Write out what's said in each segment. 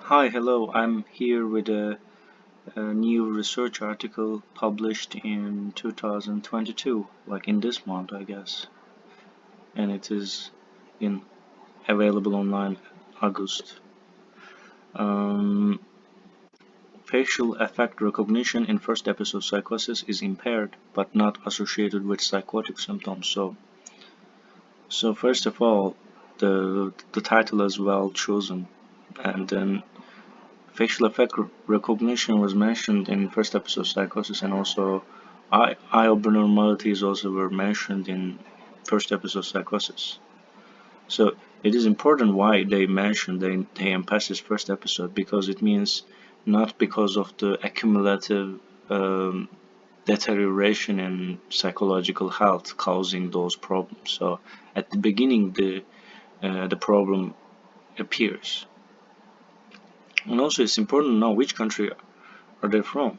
Hi, hello. I'm here with a new research article published in 2022, like in this month, I guess, and it is in available online August. Um, Facial affect recognition in first episode psychosis is impaired, but not associated with psychotic symptoms. So first of all, the title is well chosen, and then facial affect recognition was mentioned in first episode psychosis, and also eye abnormalities also were mentioned in first episode psychosis. So it is important why they emphasize first episode, because it means not because of the accumulative deterioration in psychological health causing those problems. So at the beginning the problem appears. And also it's important to know which country are they from?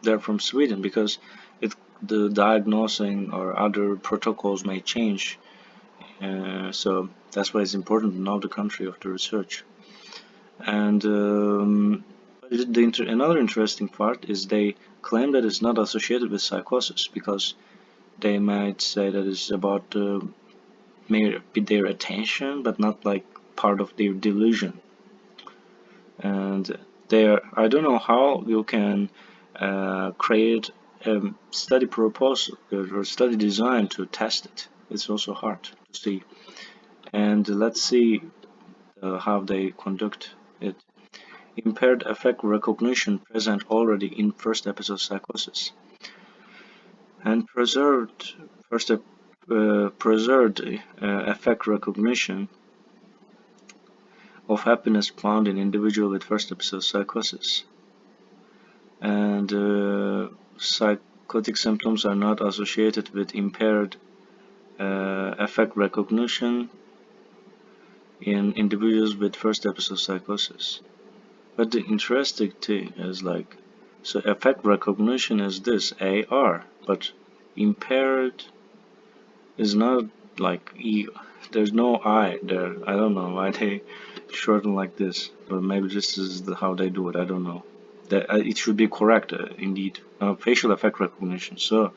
They're from Sweden, because the diagnosing or other protocols may change. So that's why it's important to know the country of the research. And another interesting part is they claim that it's not associated with psychosis, because they might say that it's about maybe their attention, but not like part of their delusion. And I don't know how you can create a study proposal or study design to test it. It's also hard to see. And let's see how they conduct it. Impaired affect recognition present already in first episode psychosis, and preserved affect recognition of happiness found in individual with first episode psychosis. And psychotic symptoms are not associated with impaired affect recognition in individuals with first episode psychosis. But the interesting thing is like, so affect recognition is this AR, but impaired is not like E. There's no I there. I don't know why they shorten like this, but maybe this is how they do it. I don't know. That it should be correct indeed. Facial effect recognition. So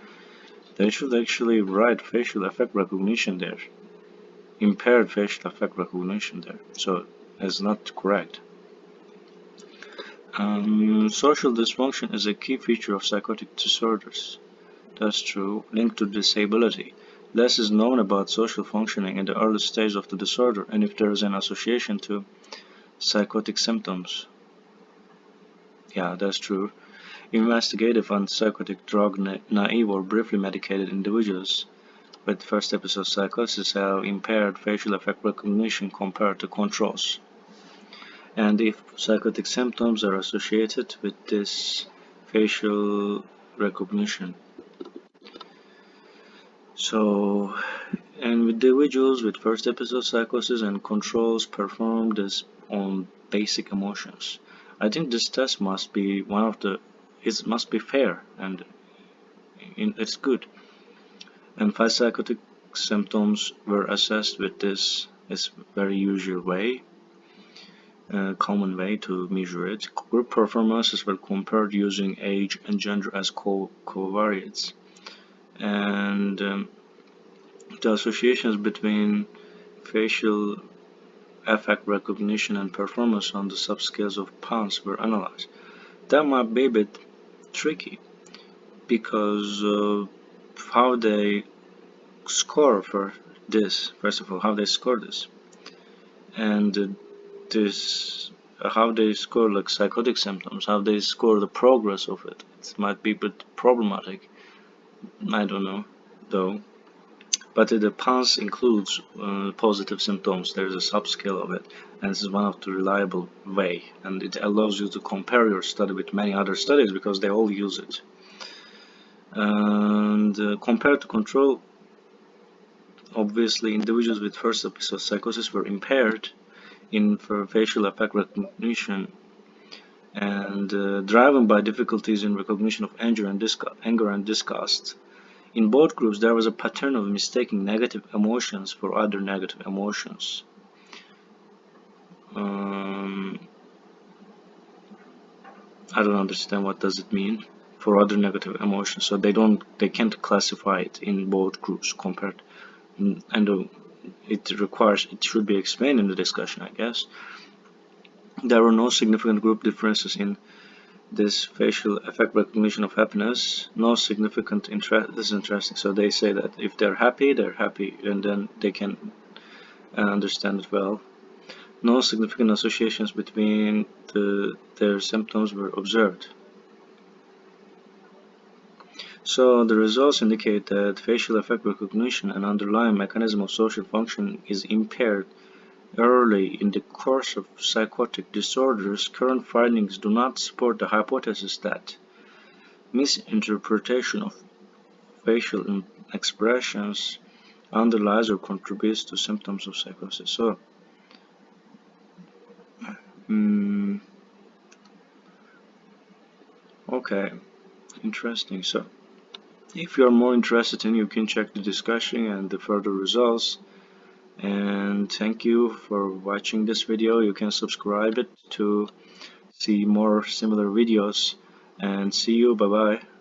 they should actually write facial effect recognition there. Impaired facial effect recognition there. So it's not correct. Social dysfunction is a key feature of psychotic disorders. That's true, linked to disability. Less is known about social functioning in the early stage of the disorder, and if there is an association to psychotic symptoms. Yeah, that's true. Investigative and psychotic drug naive or briefly medicated individuals with first episode psychosis have impaired facial effect recognition compared to controls. And if psychotic symptoms are associated with this facial recognition. So, and individuals with first episode psychosis and controls perform this on basic emotions. I think this test must be it must be fair, and it's good. And 5 psychotic symptoms were assessed with this is very usual way, common way to measure it. Group performances were compared using age and gender as covariates, and the associations between facial affect recognition and performance on the subscales of PANS were analyzed. That might be a bit tricky, because how they score for this, first of all, how they score this, and this how they score like psychotic symptoms, how they score the progress of it. It might be a bit problematic. I don't know, though. But the PANS includes positive symptoms. There is a subscale of it, and this is one of the reliable way, and it allows you to compare your study with many other studies because they all use it. And compared to control, obviously individuals with first episode psychosis were impaired in facial affect recognition and driven by difficulties in recognition of anger and disgust. In both groups, there was a pattern of mistaking negative emotions for other negative emotions. Um, I don't understand what does it mean for other negative emotions. So they can't classify it in both groups compared, and it should be explained in the discussion, I guess. There were no significant group differences in this facial effect recognition of happiness. No significant interest. This is interesting. So they say that if they're happy, and then they can understand it well. No significant associations between their symptoms were observed. So the results indicate that facial effect recognition, an underlying mechanism of social function, is impaired early in the course of psychotic disorders. Current findings do not support the hypothesis that misinterpretation of facial expressions underlies or contributes to symptoms of psychosis. So, okay, interesting. So, if you are more interested in, you can check the discussion and the further results. And thank you for watching this video. You can subscribe it to see more similar videos, and see you. Bye bye.